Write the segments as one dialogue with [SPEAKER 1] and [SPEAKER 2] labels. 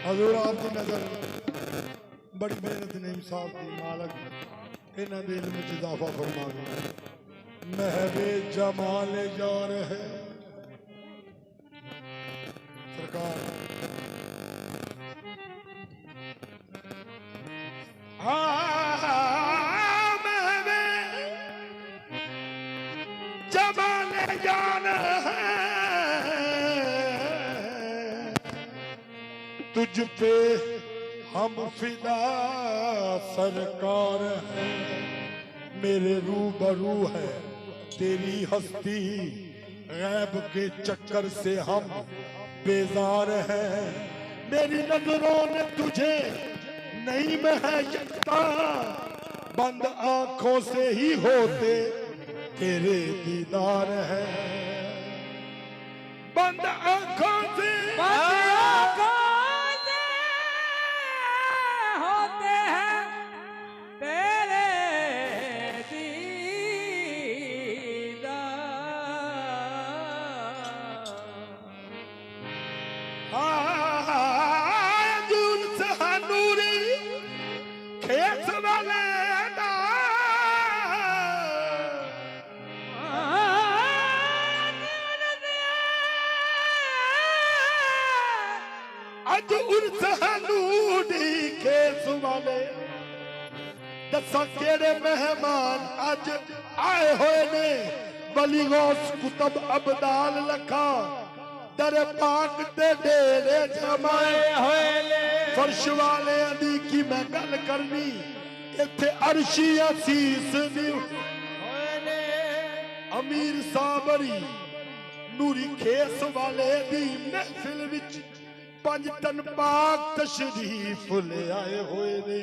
[SPEAKER 1] हजूर आपकी नजर बड़ी मेहनत ने इंसाफ दी मालक इन्होंने दिल में इजाफा फरमा महबे जमाल जा रहे सरकार महबे जमाल जान है तुझ पे हम फिदा सरकार है मेरे रूबरू है तेरी हस्ती गैब के चक्कर से हम बेजार हैं मेरी नजरों ने तुझे नहीं महकता बंद आंखों से ही होते तेरे दीदार है बंद आंखों से दसा केड़े मेहमान अज आए हुए ने बली गौस कुतब अबदाल लखा दर पाक दे डेरे जमाए हुए ने फर्श वाले दी की मैं गल करनी इत्थे अर्शी असीस दी अमीर साबरी नूरी खेस वाले दी महफिल विच 5 टन पाक तशरीफ ले आए हुए ने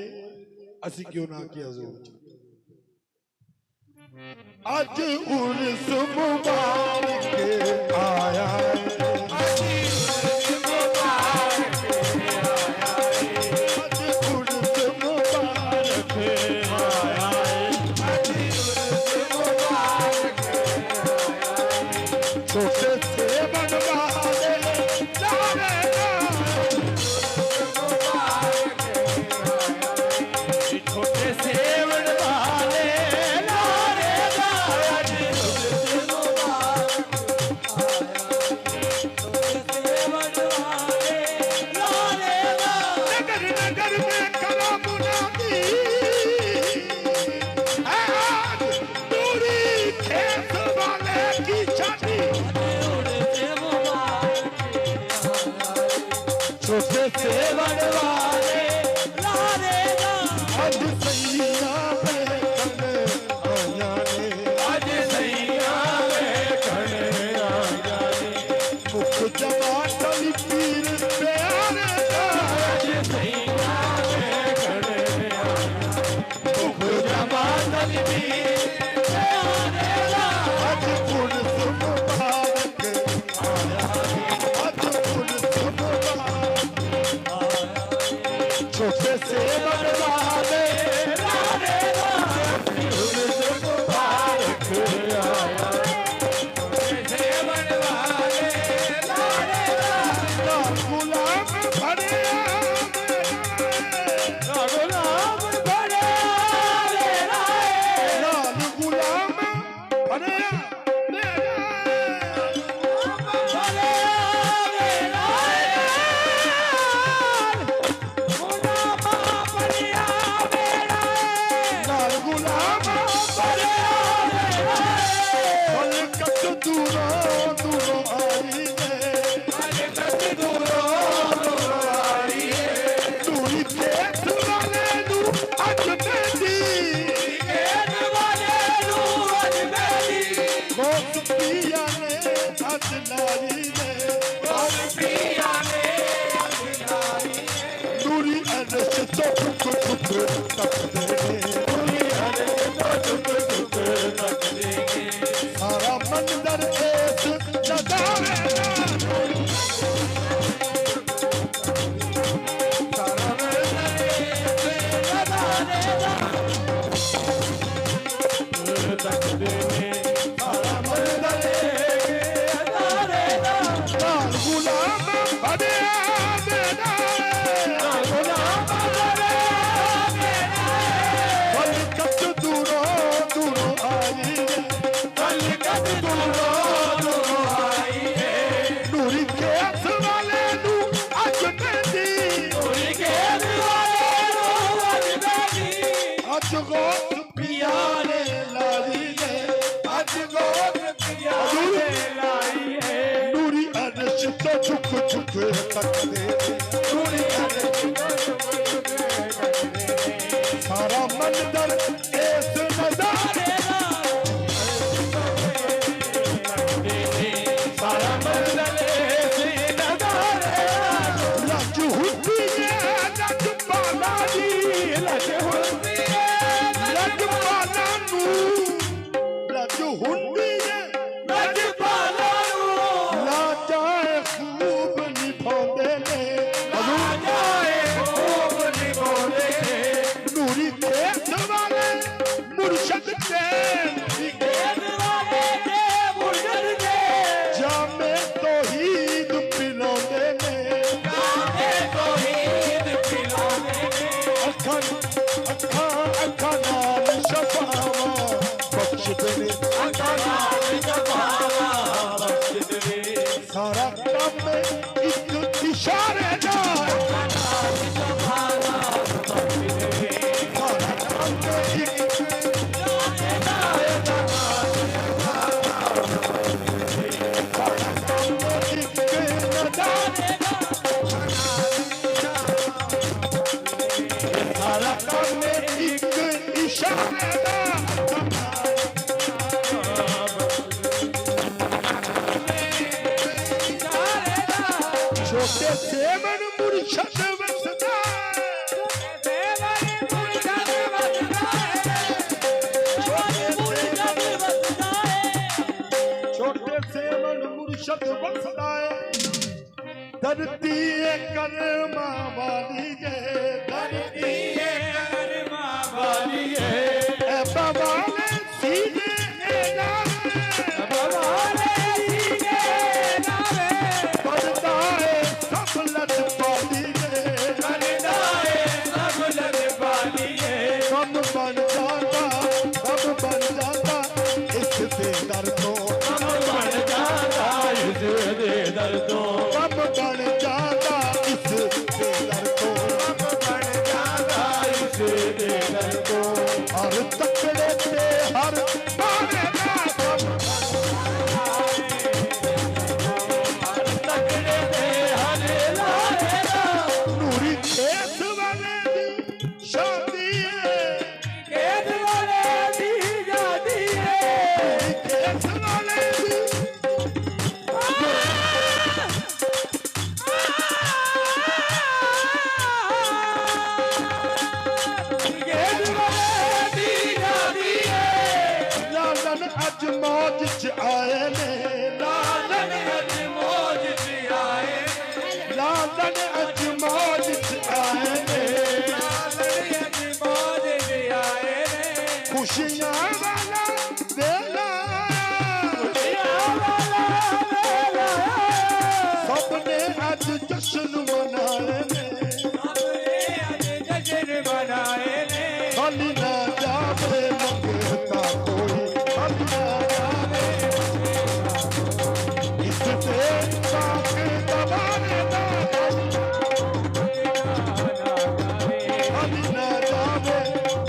[SPEAKER 1] असी क्यों ना किया हजूर आज उर्स मुबारक आया नूरी अरश तो टुक टुक तक देंगे, नूरी अरश तो टुक टुक तक देंगे। सारा मंदिर ऐस नजारे झुक झुक तक दे, सारा मंदिर ऐस नजारे सारा मंदिर ऐस नजारे। लज हुंदी है लज पाला दी, लज हुंदी है लज पाला नू, लज हुंदी है लज पाला नू। लाजा खूब निभांदे ने, लाजा खूब निभांदे ने। नूरी केस वाले मुर्शद दे, केस वाले दे मुर्शद दे। जामे तौहीद पिलांदे ने, जामे तौहीद पिलांदे ने। अखां अखां अखां नाल शफावा बख्शदे ने, अखां नाल शफावा बख्शदे ने। सारा काम एक इशारे दा, सारा काम एक इशारे दा। सारा काम एक इशारे दा। छोटे से मन मुर्शद वसदा, छोटे से मन मुर्शद वसदा। धरती कर्मा वाली है, धरती कर्मा वाली है। बाबा ने सीधे नाम, बाबा ने सीधे नाम। बरदाए सब लट पाली है, बरदाए सब लट पाली है। कब बन जाता इस दर को, कब बन जाता इस दर को, कब बन जाता इस दर को, कब बन जाता इस दर को। हर तकड़े से हर मारे ना, कब हर तकड़े से हर लारे ना। नूरी केस वाले दी शादी है, केस वाले दी शादी है, केस वाले दी। लालन अज मौज च आए ने, लालन अज मौज च आए, लालन अज मौज च आए ने, लालन अज मौज च आए ने। खुशियां वाला वेला, खुशियां वाला वेला। सबने अज जश्न मनाए ने, सबने अज जश्न मनाए ने। खाली ना जावे मंगता कोई, खाली ना जावे इससे पाक दबाने दा। खाली ना जावे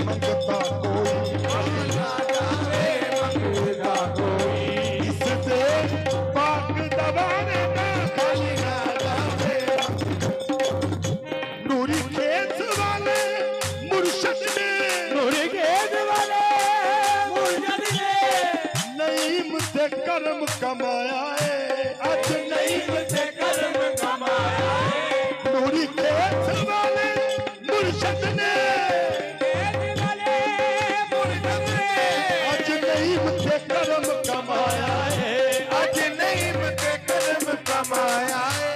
[SPEAKER 1] मंगता कोई, खाली ना जावे मंगता कोई इससे पाक दबाने दा। खाली ना जावे। नूरी केस वाले मुर्शद ने, नूरी केस वाले मुर्शद ने। नईम से कर्म कमाया है, आज नईम से कर्म कमाया है। नूरी केस वाले मुर्शद ने आज नहीं मुझे कर्म कमाया है,
[SPEAKER 2] आज नहीं मुझे कर्म कमाया है,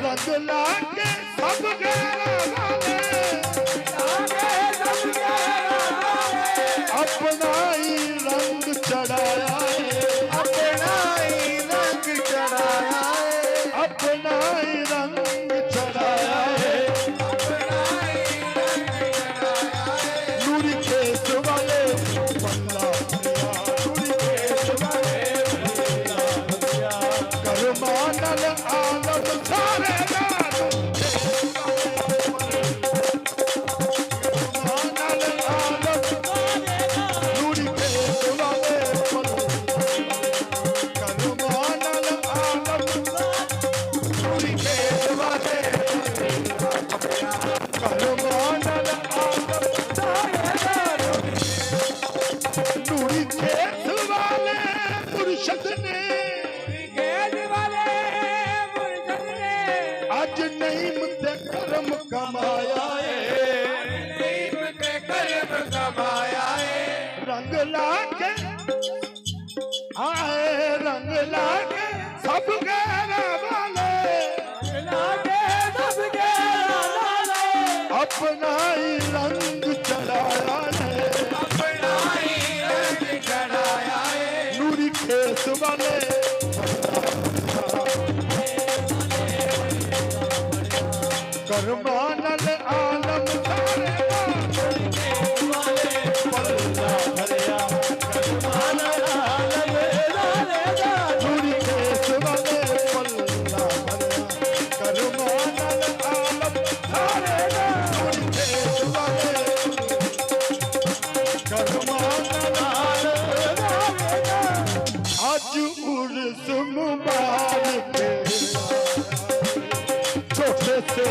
[SPEAKER 1] रंग लाके सब गैरा वाले अपना ही रंग चढ़ाया है,
[SPEAKER 2] अपना ही रंग चढ़ाया है,
[SPEAKER 1] अपना ही रंग चढ़ाया है। नूरी केस वाले पल्ला भरिया, नूरी केस वाले करमानल आलम सारे करमानल आलम नूरी केस वाले करमानल आलम नूरी केस वाले करमानल आलम नूरी केस वाले मुर्शद ने आज नहीं मुझे कर्म कमाया है,
[SPEAKER 2] नहीं मुझे कर्म कमाया है,
[SPEAKER 1] रंग लाके आए रंग लाके सब गैरा वाले अपना ही रंग चढ़ाया है,
[SPEAKER 2] अपना ही रंग चढ़ाया है,
[SPEAKER 1] नूरी केस वाले करमानल आलम सारे पल्ला भरिया करमानल आलम नूरी केस वाले पल्ला भरिया करमानल आलम सारे नूरी केस वाले करमानल आलम आज उर्स मुबारक छोटे से